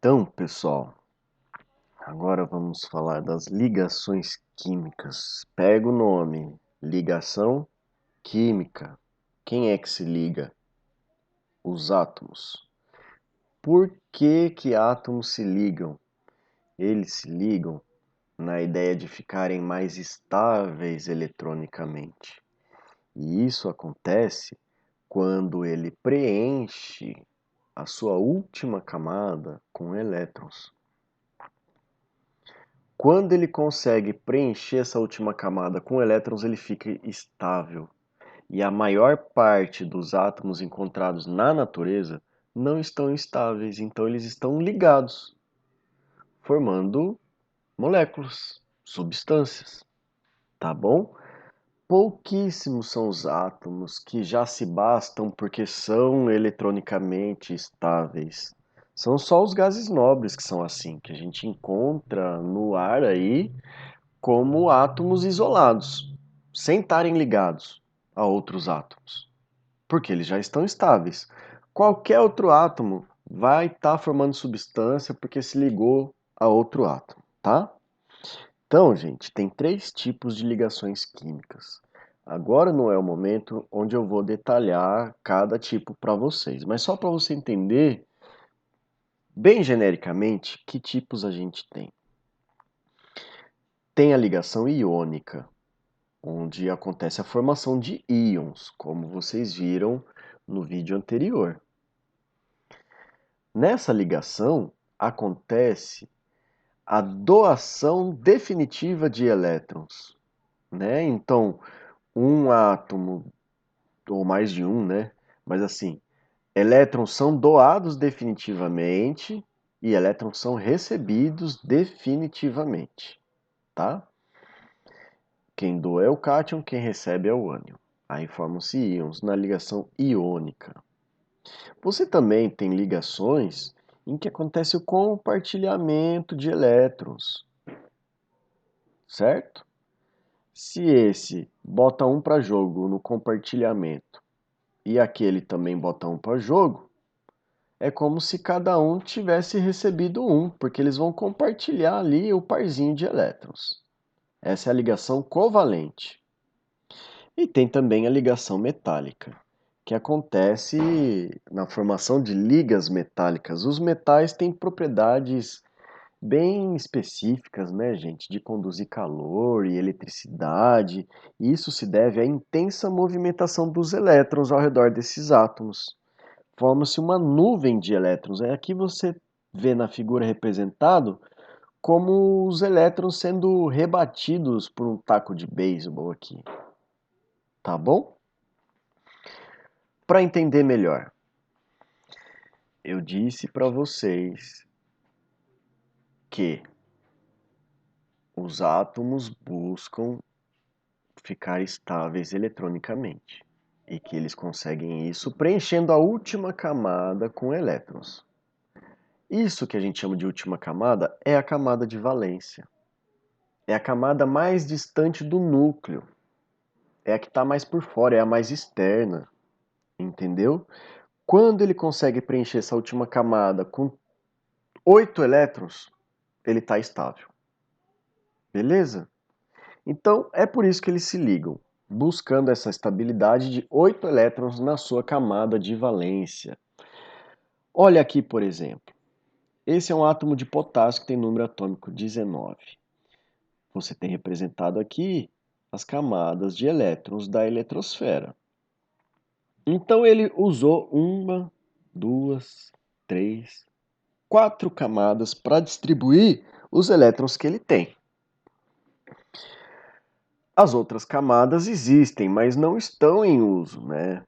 Então, pessoal, agora vamos falar das ligações químicas. Pega o nome, ligação química. Quem é que se liga? Os átomos. Por que que átomos se ligam? Eles se ligam na ideia de ficarem mais estáveis eletronicamente. E isso acontece quando ele preenche a sua última camada com elétrons. Quando ele consegue preencher essa última camada com elétrons, ele fica estável. E a maior parte dos átomos encontrados na natureza não estão estáveis, então eles estão ligados, formando moléculas, substâncias, tá bom? Pouquíssimos são os átomos que já se bastam porque são eletronicamente estáveis. São só os gases nobres que são assim, que a gente encontra no ar aí como átomos isolados, sem estarem ligados a outros átomos, porque eles já estão estáveis. Qualquer outro átomo vai estar formando substância porque se ligou a outro átomo, tá? Então, gente, tem três tipos de ligações químicas. Agora não é o momento onde eu vou detalhar cada tipo para vocês, mas só para você entender, bem genericamente, que tipos a gente tem. Tem a ligação iônica, onde acontece a formação de íons, como vocês viram no vídeo anterior. Nessa ligação acontece a doação definitiva de elétrons, né? Então, um átomo, ou mais de um, né? Mas assim, elétrons são doados definitivamente e elétrons são recebidos definitivamente, tá? Quem doa é o cátion, quem recebe é o ânion. Aí formam-se íons na ligação iônica. Você também tem ligações em que acontece o compartilhamento de elétrons, certo? Se esse bota um para jogo no compartilhamento e aquele também bota um para jogo, é como se cada um tivesse recebido um, porque eles vão compartilhar ali o parzinho de elétrons. Essa é a ligação covalente. E tem também a ligação metálica, que acontece na formação de ligas metálicas. Os metais têm propriedades bem específicas, né, gente, de conduzir calor e eletricidade. E isso se deve à intensa movimentação dos elétrons ao redor desses átomos. Forma-se uma nuvem de elétrons. Aqui você vê na figura representado como os elétrons sendo rebatidos por um taco de beisebol aqui. Tá bom? Para entender melhor, eu disse para vocês que os átomos buscam ficar estáveis eletronicamente e que eles conseguem isso preenchendo a última camada com elétrons. Isso que a gente chama de última camada é a camada de valência. É a camada mais distante do núcleo. É a que está mais por fora, é a mais externa. Entendeu? Quando ele consegue preencher essa última camada com 8 elétrons, ele está estável. Beleza? Então, é por isso que eles se ligam, buscando essa estabilidade de 8 elétrons na sua camada de valência. Olha aqui, por exemplo. Esse é um átomo de potássio que tem número atômico 19. Você tem representado aqui as camadas de elétrons da eletrosfera. Então, ele usou uma, duas, três, quatro camadas para distribuir os elétrons que ele tem. As outras camadas existem, mas não estão em uso, né?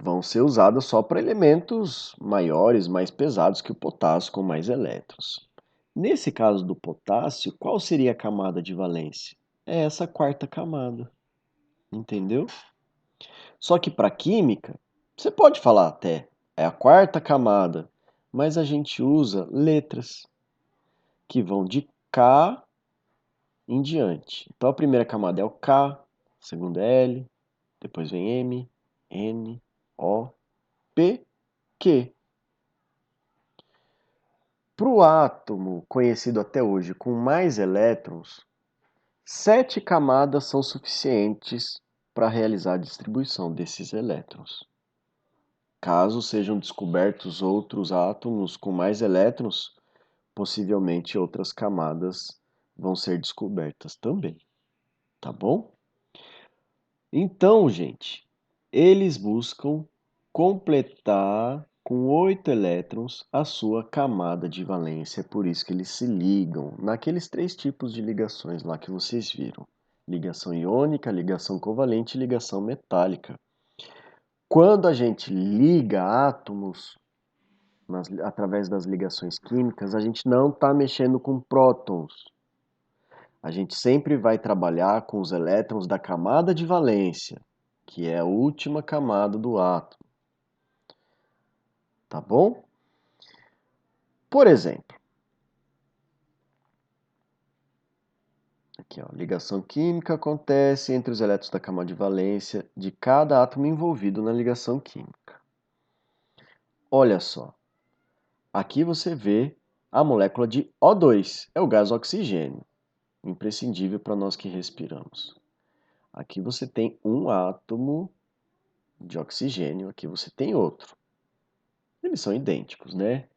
Vão ser usadas só para elementos maiores, mais pesados que o potássio, com mais elétrons. Nesse caso do potássio, qual seria a camada de valência? É essa quarta camada, entendeu? Só que para química, você pode falar até, é a quarta camada, mas a gente usa letras que vão de K em diante. Então a primeira camada é o K, a segunda é L, depois vem M, N, O, P, Q. Para o átomo conhecido até hoje com mais elétrons, 7 camadas são suficientes para realizar a distribuição desses elétrons. Caso sejam descobertos outros átomos com mais elétrons, possivelmente outras camadas vão ser descobertas também, tá bom? Então, gente, eles buscam completar com 8 elétrons a sua camada de valência, é por isso que eles se ligam naqueles 3 tipos de ligações lá que vocês viram. Ligação iônica, ligação covalente e ligação metálica. Quando a gente liga átomos através das ligações químicas, a gente não está mexendo com prótons. A gente sempre vai trabalhar com os elétrons da camada de valência, que é a última camada do átomo. Tá bom? Por exemplo, aqui, ó, ligação química acontece entre os elétrons da camada de valência de cada átomo envolvido na ligação química. Olha só, aqui você vê a molécula de O2, é o gás oxigênio, imprescindível para nós que respiramos. Aqui você tem um átomo de oxigênio, aqui você tem outro. Eles são idênticos, né?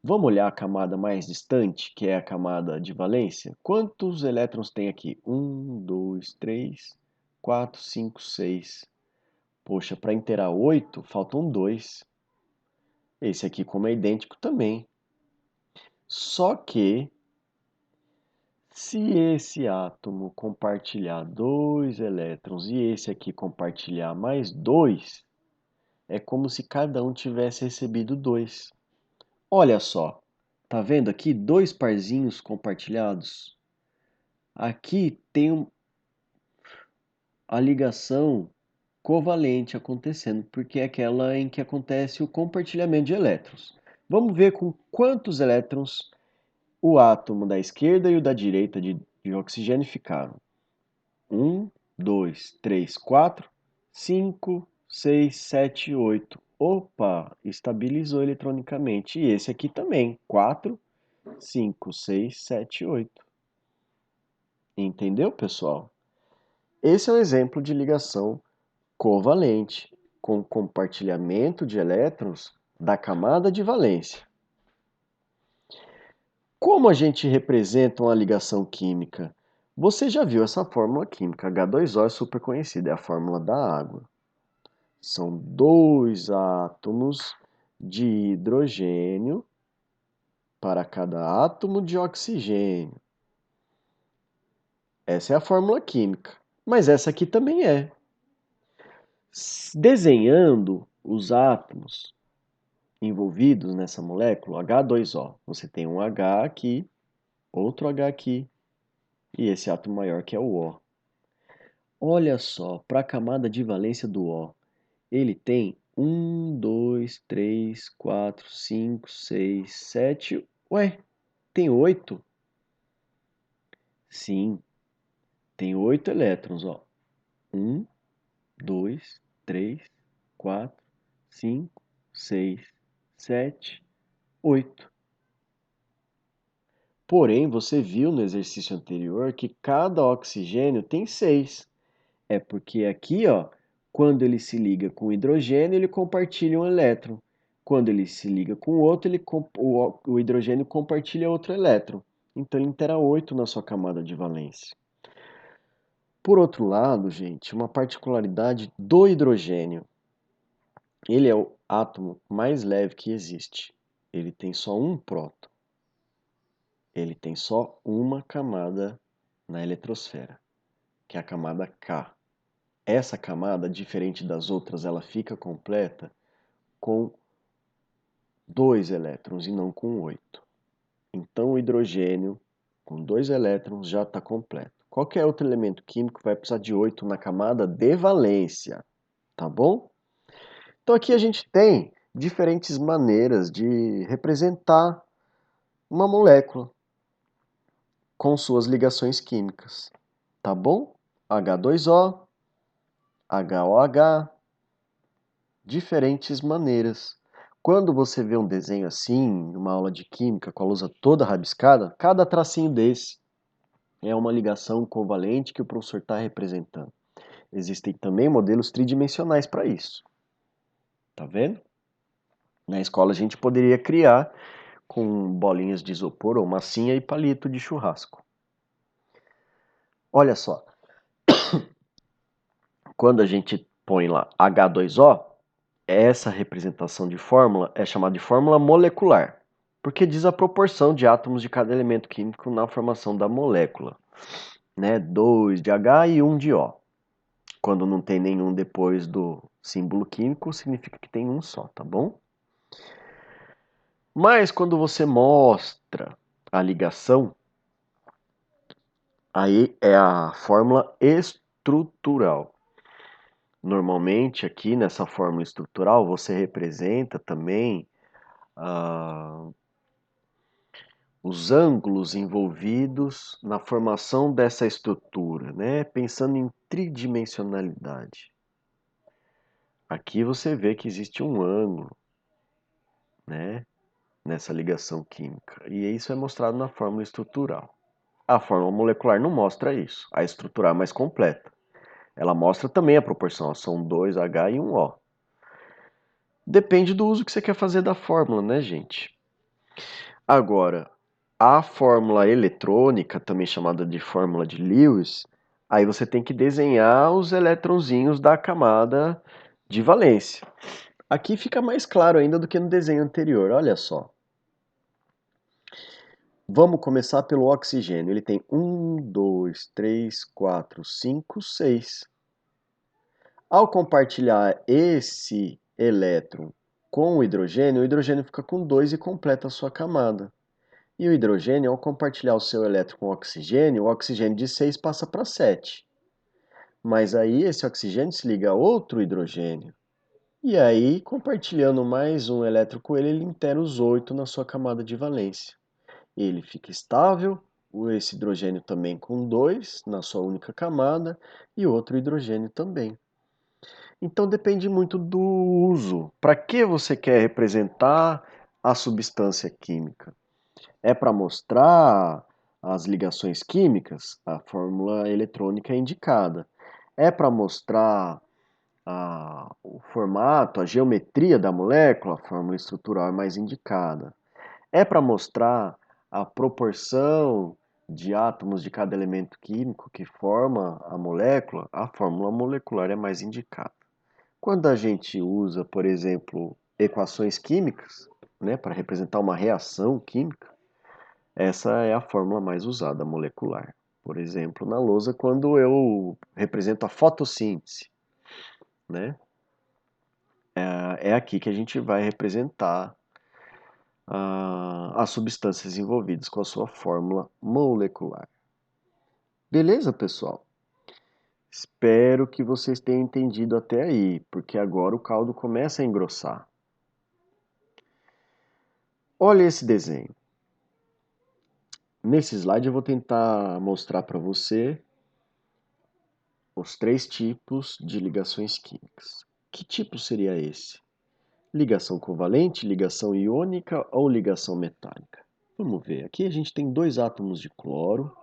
Vamos olhar a camada mais distante, que é a camada de valência? Quantos elétrons tem aqui? 1, 2, 3, 4, 5, 6. Poxa, para inteirar 8, faltam 2. Esse aqui, como é idêntico, também. Só que, se esse átomo compartilhar 2 elétrons e esse aqui compartilhar mais 2, é como se cada um tivesse recebido 2. Olha só, tá vendo aqui 2 parzinhos compartilhados? Aqui tem a ligação covalente acontecendo, porque é aquela em que acontece o compartilhamento de elétrons. Vamos ver com quantos elétrons o átomo da esquerda e o da direita de oxigênio ficaram. 1, 2, 3, 4, 5, 6, 7, 8. Opa, estabilizou eletronicamente. E esse aqui também. 4, 5, 6, 7, 8. Entendeu, pessoal? Esse é um exemplo de ligação covalente, com compartilhamento de elétrons da camada de valência. Como a gente representa uma ligação química? Você já viu essa fórmula química, H2O é super conhecida, é a fórmula da água. São 2 átomos de hidrogênio para cada átomo de oxigênio. Essa é a fórmula química, mas essa aqui também é. Desenhando os átomos envolvidos nessa molécula, H2O, você tem um H aqui, outro H aqui, e esse átomo maior que é o O. Olha só, para a camada de valência do O, ele tem 1, 2, 3, 4, 5, 6, 7. Ué, tem 8? Sim, tem 8 elétrons, ó. 1, 2, 3, 4, 5, 6, 7, 8. Porém, você viu no exercício anterior que cada oxigênio tem 6. É porque aqui, ó, quando ele se liga com o hidrogênio, ele compartilha um elétron. Quando ele se liga com o outro, o hidrogênio compartilha outro elétron. Então ele terá 8 na sua camada de valência. Por outro lado, gente, uma particularidade do hidrogênio. Ele é o átomo mais leve que existe. Ele tem só um próton. Ele tem só uma camada na eletrosfera, que é a camada K. Essa camada, diferente das outras, ela fica completa com 2 elétrons e não com 8. Então o hidrogênio com 2 elétrons já está completo. Qualquer outro elemento químico vai precisar de 8 na camada de valência, tá bom? Então aqui a gente tem diferentes maneiras de representar uma molécula com suas ligações químicas, tá bom? H2O, HOH, diferentes maneiras. Quando você vê um desenho assim, uma aula de química com a lousa toda rabiscada, cada tracinho desse é uma ligação covalente que o professor está representando. Existem também modelos tridimensionais para isso. Tá vendo? Na escola a gente poderia criar com bolinhas de isopor ou massinha e palito de churrasco. Olha só, quando a gente põe lá H2O, essa representação de fórmula é chamada de fórmula molecular, porque diz a proporção de átomos de cada elemento químico na formação da molécula, né? 2 de H e 1 de O. Quando não tem nenhum depois do símbolo químico, significa que tem um só, tá bom? Mas quando você mostra a ligação, aí é a fórmula estrutural. Normalmente aqui nessa fórmula estrutural você representa também os ângulos envolvidos na formação dessa estrutura, né? Pensando em tridimensionalidade. Aqui você vê que existe um ângulo, né? Nessa ligação química. E isso é mostrado na fórmula estrutural. A fórmula molecular não mostra isso. A estrutural é mais completa. Ela mostra também a proporção. São 2H e 1O. Depende do uso que você quer fazer da fórmula, né, gente? Agora, a fórmula eletrônica, também chamada de fórmula de Lewis, aí você tem que desenhar os eletronzinhos da camada de valência. Aqui fica mais claro ainda do que no desenho anterior, olha só. Vamos começar pelo oxigênio. Ele tem 1, 2, 3, 4, 5, 6. Ao compartilhar esse elétron com o hidrogênio fica com 2 e completa a sua camada. E o hidrogênio, ao compartilhar o seu elétron com o oxigênio de 6 passa para 7. Mas aí esse oxigênio se liga a outro hidrogênio. E aí, compartilhando mais um elétron com ele, ele inteira os 8 na sua camada de valência. Ele fica estável, esse hidrogênio também com 2 na sua única camada e outro hidrogênio também. Então depende muito do uso. Para que você quer representar a substância química? É para mostrar as ligações químicas? A fórmula eletrônica é indicada. É para mostrar o formato, a geometria da molécula? A fórmula estrutural é mais indicada. É para mostrar a proporção de átomos de cada elemento químico que forma a molécula? A fórmula molecular é mais indicada. Quando a gente usa, por exemplo, equações químicas, né, para representar uma reação química, essa é a fórmula mais usada, molecular. Por exemplo, na lousa, quando eu represento a fotossíntese, né, é aqui que a gente vai representar as substâncias envolvidas com a sua fórmula molecular. Beleza, pessoal? Espero que vocês tenham entendido até aí, porque agora o caldo começa a engrossar. Olha esse desenho. Nesse slide eu vou tentar mostrar para você os 3 tipos de ligações químicas. Que tipo seria esse? Ligação covalente, ligação iônica ou ligação metálica? Vamos ver. Aqui a gente tem 2 átomos de cloro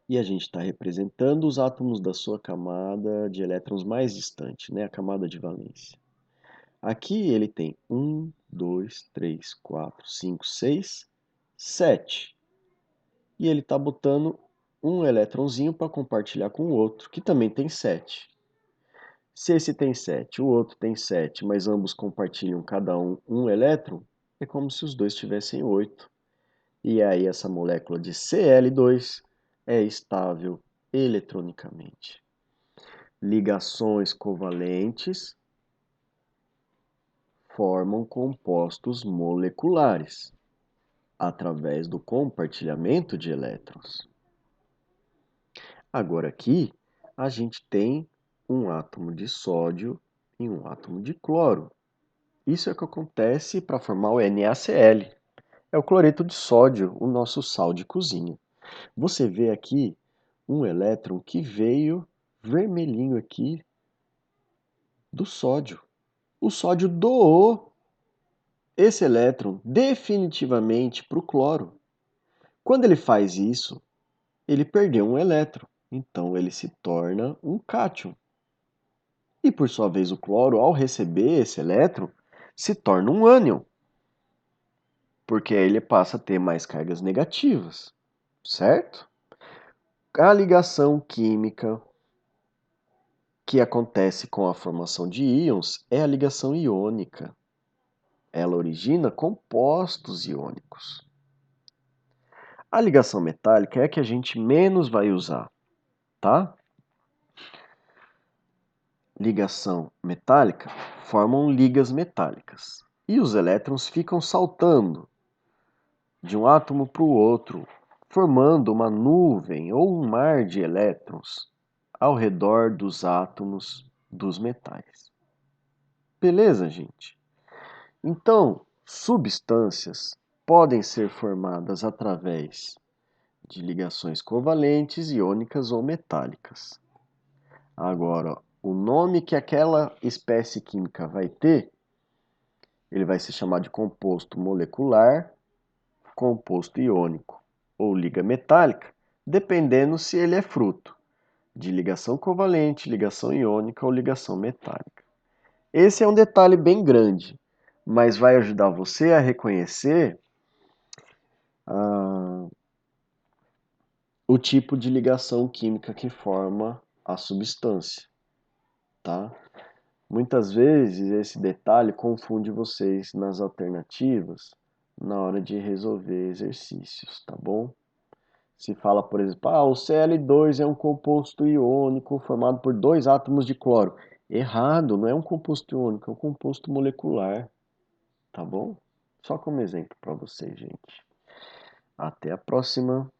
e a gente está representando os átomos da sua camada de elétrons mais distante, né? A camada de valência. Aqui ele tem 1, 2, 3, 4, 5, 6, 7. E ele está botando um elétronzinho para compartilhar com o outro, que também tem 7. Se esse tem 7, o outro tem 7, mas ambos compartilham cada um elétron, é como se os dois tivessem 8. E aí essa molécula de Cl2 é estável eletronicamente. Ligações covalentes formam compostos moleculares através do compartilhamento de elétrons. Agora aqui a gente tem um átomo de sódio e um átomo de cloro. Isso é o que acontece para formar o NaCl. É o cloreto de sódio, o nosso sal de cozinha. Você vê aqui um elétron que veio vermelhinho aqui do sódio. O sódio doou esse elétron definitivamente para o cloro. Quando ele faz isso, ele perdeu um elétron, então ele se torna um cátion. E por sua vez o cloro, ao receber esse elétron, se torna um ânion, porque aí ele passa a ter mais cargas negativas, certo? A ligação química que acontece com a formação de íons é a ligação iônica. Ela origina compostos iônicos. A ligação metálica é a que a gente menos vai usar, tá? Ligação metálica formam ligas metálicas e os elétrons ficam saltando de um átomo para o outro, formando uma nuvem ou um mar de elétrons ao redor dos átomos dos metais. Beleza, gente? Então, substâncias podem ser formadas através de ligações covalentes, iônicas ou metálicas. Agora, o nome que aquela espécie química vai ter, ele vai se chamar de composto molecular, composto iônico ou liga metálica, dependendo se ele é fruto de ligação covalente, ligação iônica ou ligação metálica. Esse é um detalhe bem grande, mas vai ajudar você a reconhecer o tipo de ligação química que forma a substância, tá? Muitas vezes esse detalhe confunde vocês nas alternativas na hora de resolver exercícios, tá bom? Se fala, por exemplo, o Cl2 é um composto iônico formado por dois átomos de cloro. Errado, não é um composto iônico, é um composto molecular, tá bom? Só como exemplo para vocês, gente. Até a próxima.